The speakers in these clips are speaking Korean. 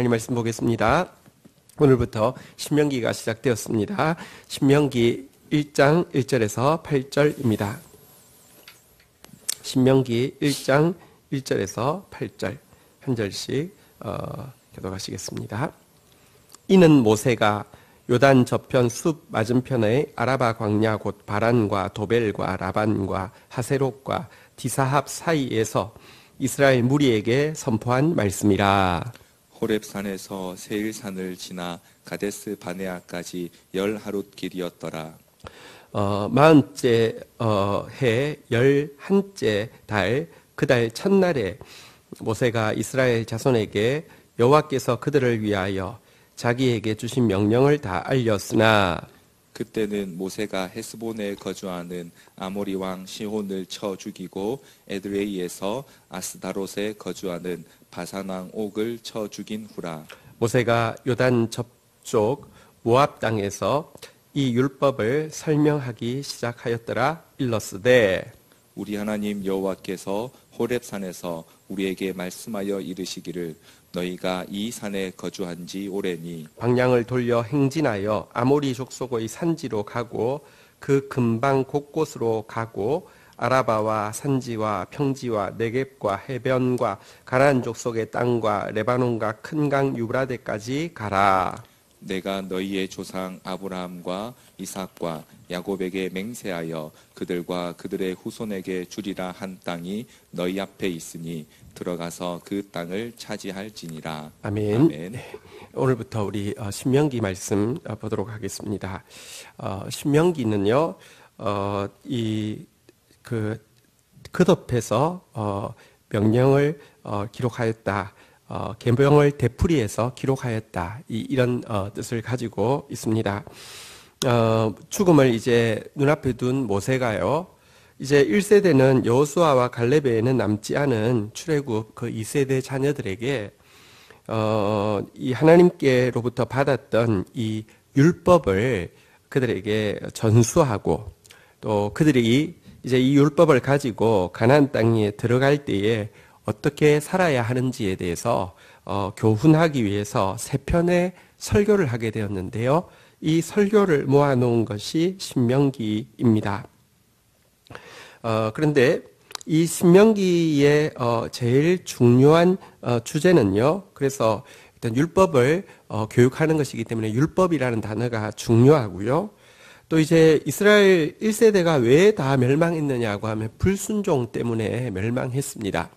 하나님 말씀 보겠습니다. 오늘부터 신명기가 시작되었습니다. 신명기 1장 1절에서 8절입니다. 신명기 1장 1절에서 8절 한 절씩 교독하시겠습니다. 이는 모세가 요단 저편 숲 맞은편의 아라바 광야 곧 바란과 도벨과 라반과 하세롯과 디사합 사이에서 이스라엘 무리에게 선포한 말씀이라. 호렙산에서 세일산을 지나 가데스 바네아까지 10하룻 길이었더라. 40째 해 11째 달 그 달 첫날에 모세가 이스라엘 자손에게 여호와께서 그들을 위하여 자기에게 주신 명령을 다 알렸으나 그때는 모세가 헤스본에 거주하는 아모리 왕 시혼을 쳐 죽이고 에드레이에서 아스다롯에 거주하는 바산 왕 옥을 쳐 죽인 후라. 모세가 요단 저쪽 모압 땅에서 이 율법을 설명하기 시작하였더라. 일러스되 우리 하나님 여호와께서 호렙산에서 우리에게 말씀하여 이르시기를 너희가 이 산에 거주한 지 오래니 방향을 돌려 행진하여 아모리 족속의 산지로 가고 그 근방 곳곳으로 가고 아라바와 산지와 평지와 네겝과 해변과 가나안 족속의 땅과 레바논과 큰 강 유브라데까지 가라. 내가 너희의 조상 아브라함과 이삭과 야곱에게 맹세하여 그들과 그들의 후손에게 주리라 한 땅이 너희 앞에 있으니 들어가서 그 땅을 차지할지니라. 아멘. 아멘. 네. 오늘부터 우리 신명기 말씀 보도록 하겠습니다. 신명기는요, 겉엎에서 명령을 기록하였다. 계명을 되풀이해서 기록하였다. 이런 뜻을 가지고 있습니다. 죽음을 이제 눈앞에 둔 모세가요, 이제 1세대는 여호수아와 갈렙에는 남지 않은 출애굽 그 2세대 자녀들에게 이 하나님께로부터 받았던 이 율법을 그들에게 전수하고 또 그들이 이제 이 율법을 가지고 가나안 땅에 들어갈 때에 어떻게 살아야 하는지에 대해서 교훈하기 위해서 세 편의 설교를 하게 되었는데요. 이 설교를 모아놓은 것이 신명기입니다. 그런데 이 신명기의 제일 중요한 주제는요. 그래서 일단 율법을 교육하는 것이기 때문에 율법이라는 단어가 중요하고요. 또 이제 이스라엘 1세대가 왜 다 멸망했느냐고 하면 불순종 때문에 멸망했습니다.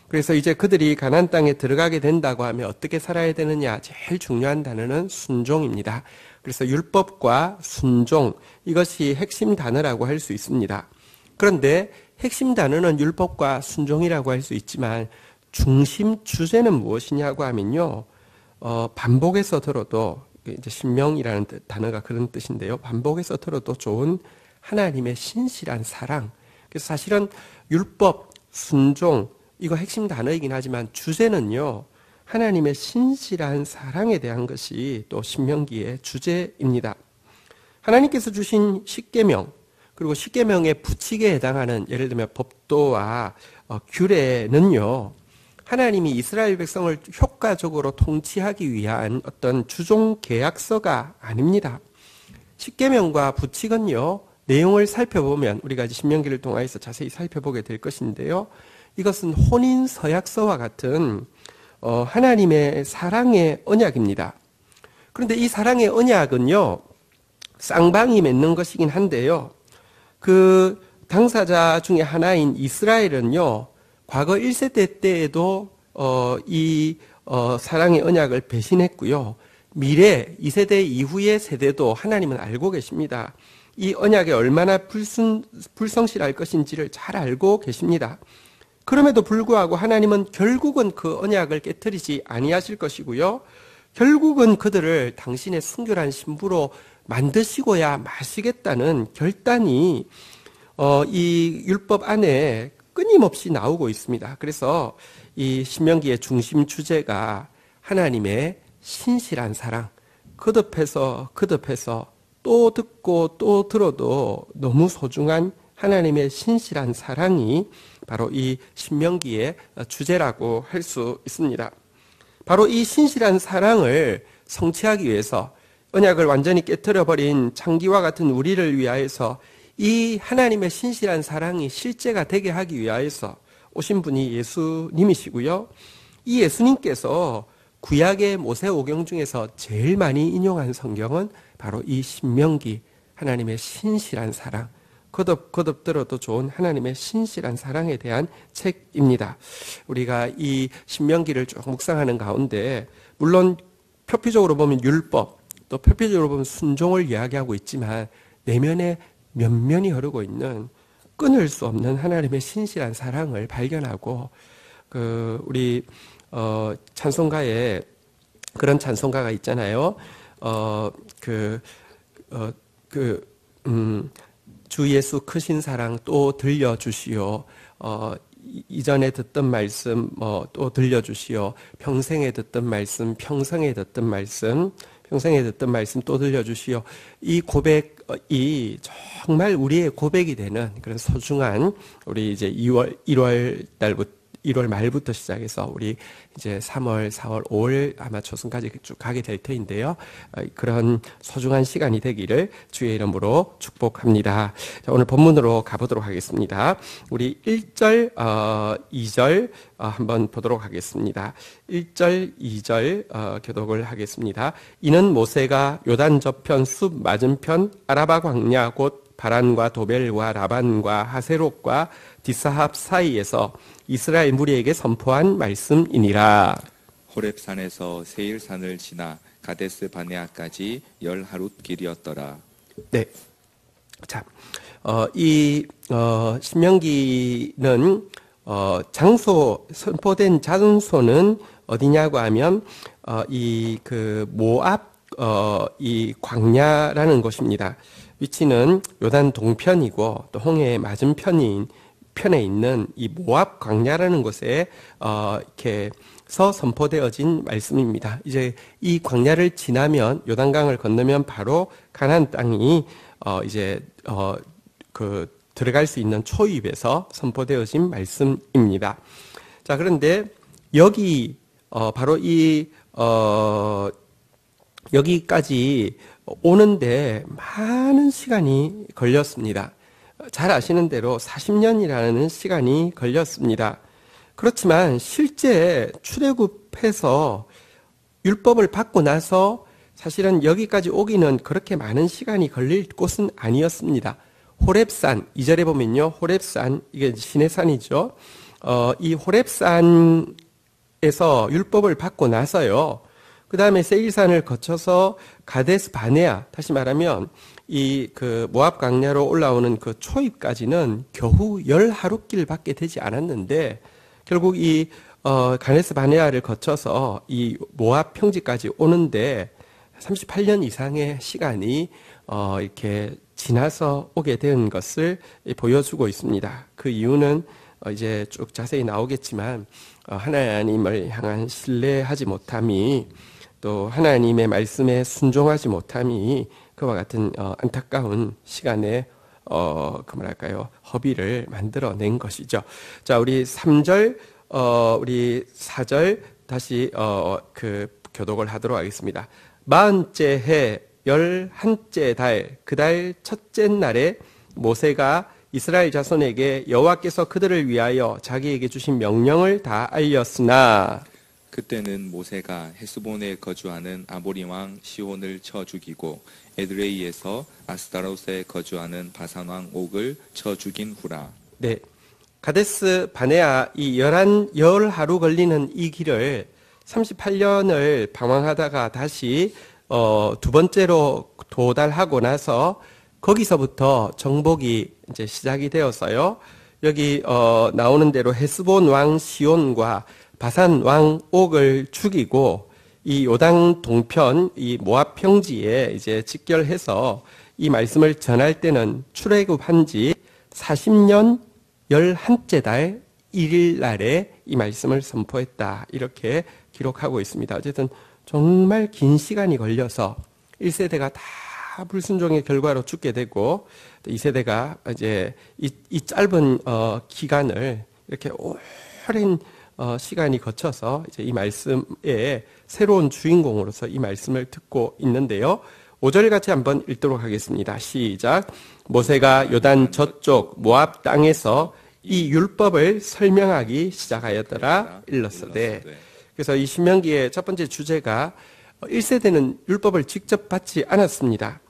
그래서 이제 그들이 가나안 땅에 들어가게 된다고 하면 어떻게 살아야 되느냐, 제일 중요한 단어는 순종입니다. 그래서 율법과 순종, 이것이 핵심 단어라고 할 수 있습니다. 그런데 핵심 단어는 율법과 순종이라고 할 수 있지만 중심 주제는 무엇이냐고 하면요, 반복해서 들어도, 이제 신명이라는 단어가 그런 뜻인데요, 반복해서 들어도 좋은 하나님의 신실한 사랑. 그래서 사실은 율법, 순종, 이거 핵심 단어이긴 하지만 주제는요, 하나님의 신실한 사랑에 대한 것이 또 신명기의 주제입니다. 하나님께서 주신 십계명, 그리고 십계명의 부칙에 해당하는 예를 들면 법도와 규례는요, 하나님이 이스라엘 백성을 효과적으로 통치하기 위한 어떤 주종 계약서가 아닙니다. 십계명과 부칙은요, 내용을 살펴보면 우리가 신명기를 통해서 자세히 살펴보게 될 것인데요, 이것은 혼인 서약서와 같은 하나님의 사랑의 언약입니다. 그런데 이 사랑의 언약은요, 쌍방이 맺는 것이긴 한데요, 그 당사자 중에 하나인 이스라엘은요, 과거 1세대 때에도 이 사랑의 언약을 배신했고요, 미래 2세대 이후의 세대도 하나님은 알고 계십니다. 이 언약이 얼마나 불성실할 것인지를 잘 알고 계십니다. 그럼에도 불구하고 하나님은 결국은 그 언약을 깨트리지 아니하실 것이고요, 결국은 그들을 당신의 순결한 신부로 만드시고야 마시겠다는 결단이 이 율법 안에 끊임없이 나오고 있습니다. 그래서 이 신명기의 중심 주제가 하나님의 신실한 사랑, 거듭해서 또 듣고 또 들어도 너무 소중한 하나님의 신실한 사랑이 바로 이 신명기의 주제라고 할 수 있습니다. 바로 이 신실한 사랑을 성취하기 위해서 언약을 완전히 깨트려버린 창기와 같은 우리를 위하여서 이 하나님의 신실한 사랑이 실제가 되게 하기 위하여서 오신 분이 예수님이시고요. 이 예수님께서 구약의 모세오경 중에서 제일 많이 인용한 성경은 바로 이 신명기, 하나님의 신실한 사랑, 거듭 들어도 좋은 하나님의 신실한 사랑에 대한 책입니다. 우리가 이 신명기를 쭉 묵상하는 가운데 물론 표피적으로 보면 율법, 또 표피적으로 보면 순종을 이야기하고 있지만 내면에 면면이 흐르고 있는 끊을 수 없는 하나님의 신실한 사랑을 발견하고 우리 찬송가에 그런 찬송가가 있잖아요. 주 예수 크신 사랑 또 들려주시오. 이전에 듣던 말씀 또 들려주시오. 평생에 듣던 말씀, 평생에 듣던 말씀 또 들려주시오. 이 고백이 정말 우리의 고백이 되는 그런 소중한 우리 이제 1월 말부터 시작해서 우리 이제 3월, 4월, 5월 아마 초순까지 쭉 가게 될 터인데요. 그런 소중한 시간이 되기를 주의 이름으로 축복합니다. 자, 오늘 본문으로 가보도록 하겠습니다. 우리 1절, 2절 한번 보도록 하겠습니다. 1절, 2절 교독을 하겠습니다. 이는 모세가 요단 저편 숲 맞은편 아라바 광야 곧 바란과 도벨과 라반과 하세롯과 디사합 사이에서 이스라엘 무리에게 선포한 말씀이니라. 호렙산에서 세일산을 지나 가데스 바네아까지 10하룻 길이었더라. 네. 자, 신명기는 선포된 장소는 어디냐고 하면 모압 이 광야라는 곳입니다. 위치는 요단 동편이고 또 홍해의 맞은편에 있는 이 모압 광야라는 곳에 이렇게서 선포되어진 말씀입니다. 이제 이 광야를 지나면 요단강을 건너면 바로 가나안 땅이 들어갈 수 있는 초입에서 선포되어진 말씀입니다. 자, 그런데 여기 바로 여기까지 오는데 많은 시간이 걸렸습니다. 잘 아시는 대로 40년이라는 시간이 걸렸습니다. 그렇지만 실제 출애굽해서 율법을 받고 나서 사실은 여기까지 오기는 그렇게 많은 시간이 걸릴 곳은 아니었습니다. 호렙산, 2절에 보면요. 호렙산, 이게 신의 산이죠. 이 호렙산에서 율법을 받고 나서요. 그 다음에 세일산을 거쳐서 가데스 바네아, 다시 말하면 모압 광야로 올라오는 그 초입까지는 겨우 10하룻길밖에 되지 않았는데 결국 가데스 바네아를 거쳐서 이 모압 평지까지 오는데 38년 이상의 시간이 이렇게 지나서 오게 된 것을 보여주고 있습니다. 그 이유는 이제 쭉 자세히 나오겠지만 하나님을 향한 신뢰하지 못함이 또 하나님의 말씀에 순종하지 못함이 그와 같은 안타까운 시간에 허비를 만들어낸 것이죠. 자, 우리 3절, 우리 4절 다시 교독을 하도록 하겠습니다. 40째 해 11째 달 그 달 첫째 날에 모세가 이스라엘 자손에게 여호와께서 그들을 위하여 자기에게 주신 명령을 다 알렸으나 그때는 모세가 헤스본에 거주하는 아모리 왕 시온을 쳐 죽이고 에드레이에서 아스타롯에 거주하는 바산 왕 옥을 쳐 죽인 후라. 네, 가데스 바네아 이 10하루 걸리는 이 길을 38년을 방황하다가 다시 두 번째로 도달하고 나서 거기서부터 정복이 이제 시작이 되었어요. 여기 나오는 대로 헤스본 왕 시온과 바산 왕 옥을 죽이고 이 요단 동편 이 모압 평지에 이제 직결해서 이 말씀을 전할 때는 출애굽한 지 40년 11째 달 1일 날에 이 말씀을 선포했다. 이렇게 기록하고 있습니다. 어쨌든 정말 긴 시간이 걸려서 1세대가 다 불순종의 결과로 죽게 되고 또 2세대가 이제 이 짧은 기간을 이렇게 오랜 시간이 거쳐서 이제 이 말씀의 새로운 주인공으로서 이 말씀을 듣고 있는데요. 5절 같이 한번 읽도록 하겠습니다. 시작. 모세가 요단 저쪽 모압 땅에서 이 율법을 설명하기 시작하였더라 일렀으되. 그래서 이 신명기의 첫 번째 주제가 1세대는 율법을 직접 받지 않았습니다.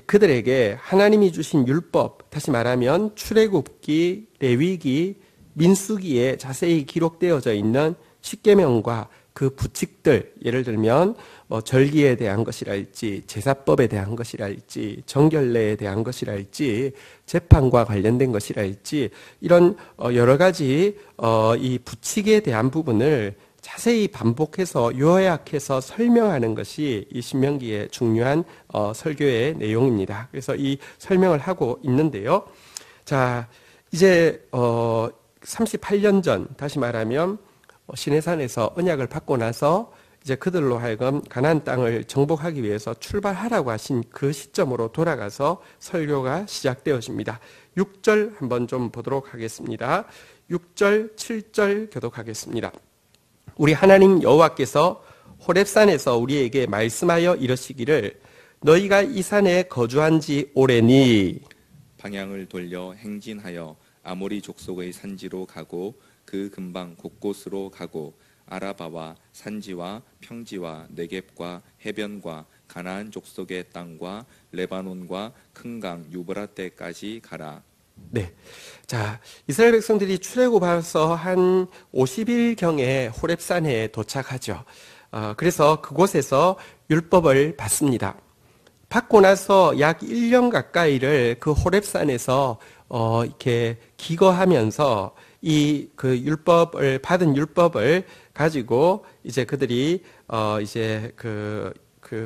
그들에게 하나님이 주신 율법, 다시 말하면 출애굽기, 레위기, 민수기에 자세히 기록되어져 있는 십계명과 그 부칙들, 예를 들면 절기에 대한 것이랄지, 제사법에 대한 것이랄지, 정결례에 대한 것이랄지, 재판과 관련된 것이랄지, 이런 여러 가지 이 부칙에 대한 부분을 자세히 반복해서 요약해서 설명하는 것이 이 신명기의 중요한 설교의 내용입니다. 그래서 이 설명을 하고 있는데요. 자, 이제 38년 전, 다시 말하면 시내산에서 언약을 받고 나서 이제 그들로 하여금 가나안 땅을 정복하기 위해서 출발하라고 하신 그 시점으로 돌아가서 설교가 시작되어집니다. 6절 한번 좀 보도록 하겠습니다. 6절, 7절 교독하겠습니다. 우리 하나님 여호와께서 호렙산에서 우리에게 말씀하여 이르시기를 너희가 이 산에 거주한 지 오래니 방향을 돌려 행진하여 아모리 족속의 산지로 가고 그 근방 곳곳으로 가고 아라바와 산지와 평지와 네겝과 해변과 가나안 족속의 땅과 레바논과 큰 강 유브라데까지 가라. 네. 자, 이스라엘 백성들이 출애굽해서 한 50일경에 호렙산에 도착하죠. 그래서 그곳에서 율법을 받습니다. 받고 나서 약 1년 가까이를 그 호렙산에서 이렇게 기거하면서 이 그 율법을 받은 율법을 가지고 이제 그들이 이제 그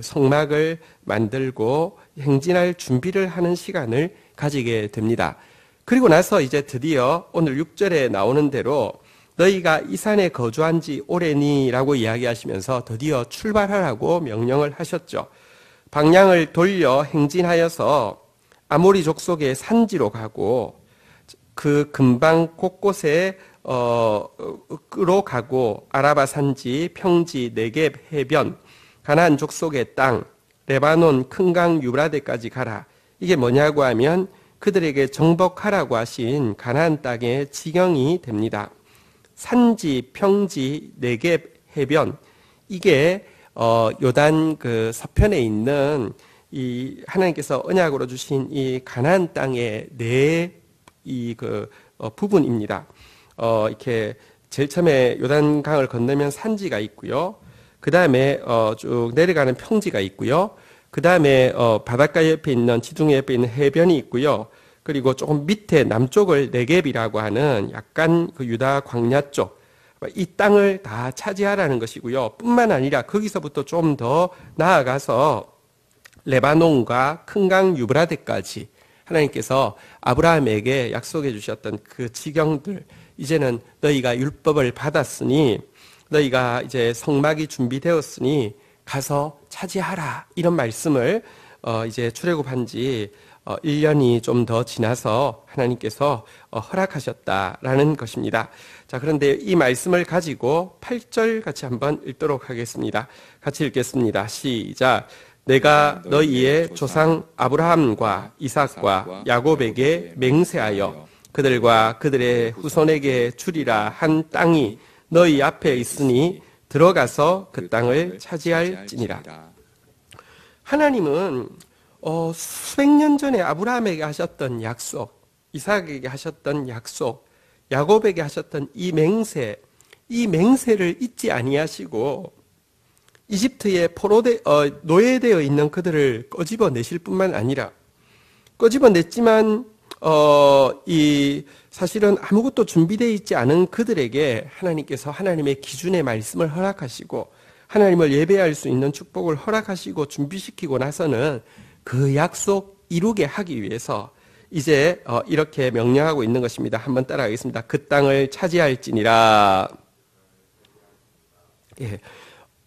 성막을 만들고 행진할 준비를 하는 시간을 가지게 됩니다. 그리고 나서 이제 드디어 오늘 6절에 나오는 대로 너희가 이 산에 거주한 지 오래니라고 이야기하시면서 드디어 출발하라고 명령을 하셨죠. 방향을 돌려 행진하여서 아모리 족속의 산지로 가고 그 근방 곳곳에 로 가고 아라바 산지, 평지, 네겝 해변, 가나안 족속의 땅, 레바논 큰 강 유브라데까지 가라. 이게 뭐냐고 하면 그들에게 정복하라고 하신 가나안 땅의 지경이 됩니다. 산지, 평지, 네겝 해변, 이게 요단 그 서편에 있는 이 하나님께서 언약으로 주신 이 가나안 땅의 부분입니다. 이렇게 제일 처음에 요단강을 건너면 산지가 있고요. 그 다음에 쭉 내려가는 평지가 있고요. 그 다음에 바닷가 옆에 있는 지둥이 옆에 있는 해변이 있고요. 그리고 조금 밑에 남쪽을 네겝이라고 하는 약간 그 유다 광야 쪽, 이 땅을 다 차지하라는 것이고요. 뿐만 아니라 거기서부터 좀 더 나아가서 레바논과 큰 강 유브라데까지 하나님께서 아브라함에게 약속해 주셨던 그 지경들, 이제는 너희가 율법을 받았으니 너희가 이제 성막이 준비되었으니 가서 차지하라, 이런 말씀을 이제 출애굽한 지 1년이 좀 더 지나서 하나님께서 허락하셨다라는 것입니다. 자, 그런데 이 말씀을 가지고 8절 같이 한번 읽도록 하겠습니다. 같이 읽겠습니다. 시작. 내가 너희의 조상 아브라함과 이삭과 야곱에게 맹세하여 그들과 그들의 후손에게 주리라 한 땅이 너희 앞에 있으니 들어가서 그 땅을 차지할지니라. 하나님은 수백 년 전에 아브라함에게 하셨던 약속, 이삭에게 하셨던 약속, 야곱에게 하셨던 이 맹세를 잊지 아니하시고 이집트에 노예되어 있는 그들을 꺼집어내실 뿐만 아니라 꺼집어냈지만 사실은 아무것도 준비되어 있지 않은 그들에게 하나님께서 하나님의 기준의 말씀을 허락하시고 하나님을 예배할 수 있는 축복을 허락하시고 준비시키고 나서는 그 약속 이루게 하기 위해서 이제 이렇게 명령하고 있는 것입니다. 한번 따라하겠습니다. 그 땅을 차지할지니라. 예,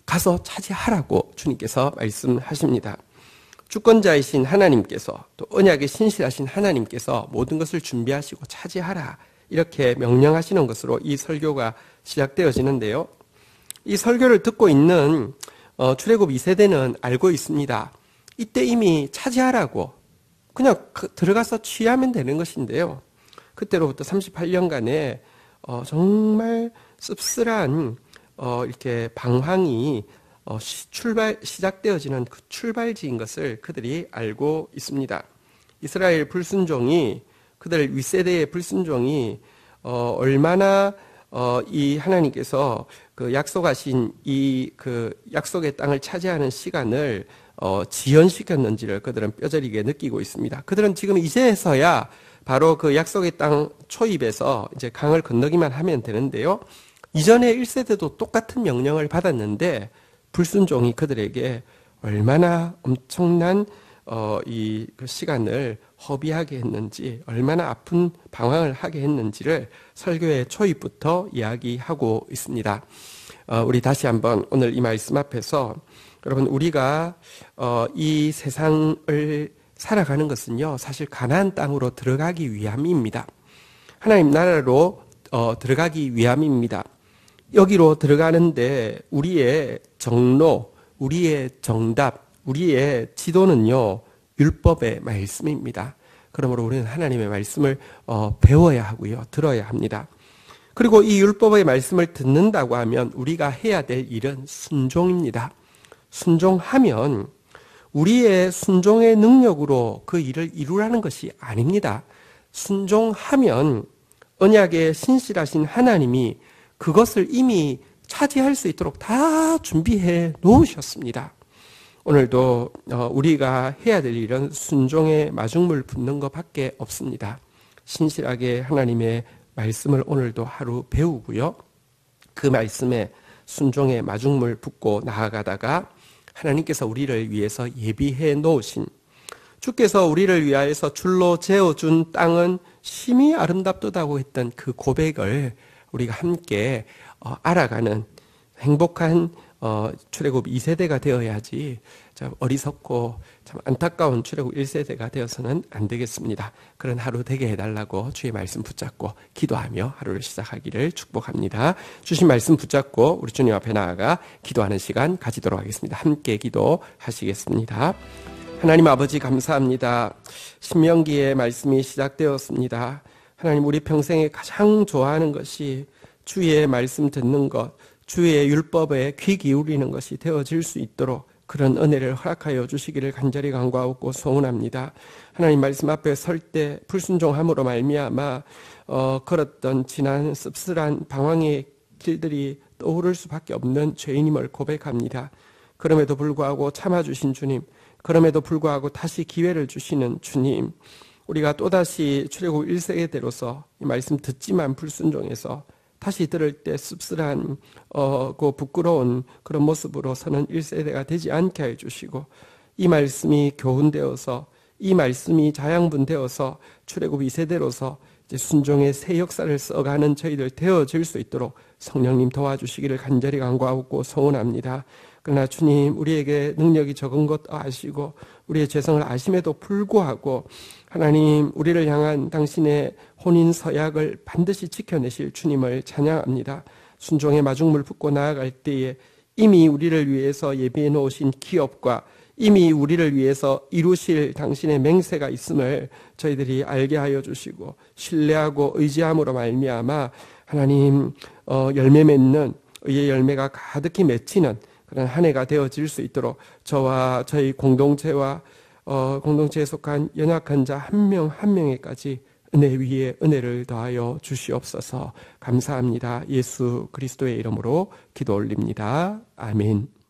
가서 차지하라고 주님께서 말씀하십니다. 주권자이신 하나님께서, 또 언약에 신실하신 하나님께서 모든 것을 준비하시고 차지하라, 이렇게 명령하시는 것으로 이 설교가 시작되어지는데요. 이 설교를 듣고 있는 출애굽 2세대는 알고 있습니다. 이때 이미 차지하라고 그냥 들어가서 취하면 되는 것인데요. 그때로부터 38년간의 정말 씁쓸한 이렇게 방황이 시작되어지는 그 출발지인 것을 그들이 알고 있습니다. 이스라엘 불순종이, 그들 윗세대의 불순종이 얼마나 이 하나님께서 그 약속하신 그 약속의 땅을 차지하는 시간을 지연시켰는지를 그들은 뼈저리게 느끼고 있습니다. 그들은 지금 이제서야 바로 그 약속의 땅 초입에서 이제 강을 건너기만 하면 되는데요. 이전에 1세대도 똑같은 명령을 받았는데 불순종이 그들에게 얼마나 엄청난 그 시간을 허비하게 했는지, 얼마나 아픈 방황을 하게 했는지를 설교의 초입부터 이야기하고 있습니다. 우리 다시 한번 오늘 이 말씀 앞에서 여러분, 우리가 이 세상을 살아가는 것은요, 사실 가나안 땅으로 들어가기 위함입니다. 하나님 나라로 들어가기 위함입니다. 여기로 들어가는데 우리의 정로, 우리의 정답, 우리의 지도는요, 율법의 말씀입니다. 그러므로 우리는 하나님의 말씀을 배워야 하고요, 들어야 합니다. 그리고 이 율법의 말씀을 듣는다고 하면 우리가 해야 될 일은 순종입니다. 순종하면 우리의 순종의 능력으로 그 일을 이루라는 것이 아닙니다. 순종하면 언약의 신실하신 하나님이 그것을 이미 차지할 수 있도록 다 준비해 놓으셨습니다. 오늘도 우리가 해야 될 일은 순종의 마중물 붓는 것밖에 없습니다. 신실하게 하나님의 말씀을 오늘도 하루 배우고요. 그 말씀에 순종의 마중물 붓고 나아가다가 하나님께서 우리를 위해서 예비해 놓으신, 주께서 우리를 위하여서 줄로 재어준 땅은 심히 아름답도다고 했던 그 고백을 우리가 함께 알아가는 행복한 출애굽 2세대가 되어야지 참 어리석고 참 안타까운 출애굽 1세대가 되어서는 안 되겠습니다. 그런 하루 되게 해달라고 주의 말씀 붙잡고 기도하며 하루를 시작하기를 축복합니다. 주신 말씀 붙잡고 우리 주님 앞에 나아가 기도하는 시간 가지도록 하겠습니다. 함께 기도하시겠습니다. 하나님 아버지 감사합니다. 신명기의 말씀이 시작되었습니다. 하나님, 우리 평생에 가장 좋아하는 것이 주의 말씀 듣는 것, 주의 율법에 귀 기울이는 것이 되어질 수 있도록 그런 은혜를 허락하여 주시기를 간절히 간구하고 소원합니다. 하나님 말씀 앞에 설 때 불순종함으로 말미암아 걸었던 지난 씁쓸한 방황의 길들이 떠오를 수밖에 없는 죄인임을 고백합니다. 그럼에도 불구하고 참아주신 주님, 그럼에도 불구하고 다시 기회를 주시는 주님, 우리가 또다시 출애굽 1세대로서 이 말씀 듣지만 불순종해서 다시 들을 때 씁쓸한 그 부끄러운 그런 모습으로 서는 1세대가 되지 않게 해주시고, 이 말씀이 교훈되어서, 이 말씀이 자양분되어서 출애굽 2세대로서 이제 순종의 새 역사를 써가는 저희들 되어질 수 있도록 성령님 도와주시기를 간절히 간구하고 소원합니다. 그러나 주님, 우리에게 능력이 적은 것 아시고 우리의 죄성을 아심에도 불구하고 하나님, 우리를 향한 당신의 혼인 서약을 반드시 지켜내실 주님을 찬양합니다. 순종의 마중물 붓고 나아갈 때에 이미 우리를 위해서 예비해 놓으신 기업과 이미 우리를 위해서 이루실 당신의 맹세가 있음을 저희들이 알게 하여 주시고, 신뢰하고 의지함으로 말미암아 하나님 열매 맺는, 의의 열매가 가득히 맺히는 그런 한 해가 되어질 수 있도록 저와 저희 공동체와 공동체에 속한 연약한 자 한 명 한 명에까지 은혜 위에 은혜를 더하여 주시옵소서. 감사합니다. 예수 그리스도의 이름으로 기도 올립니다. 아멘.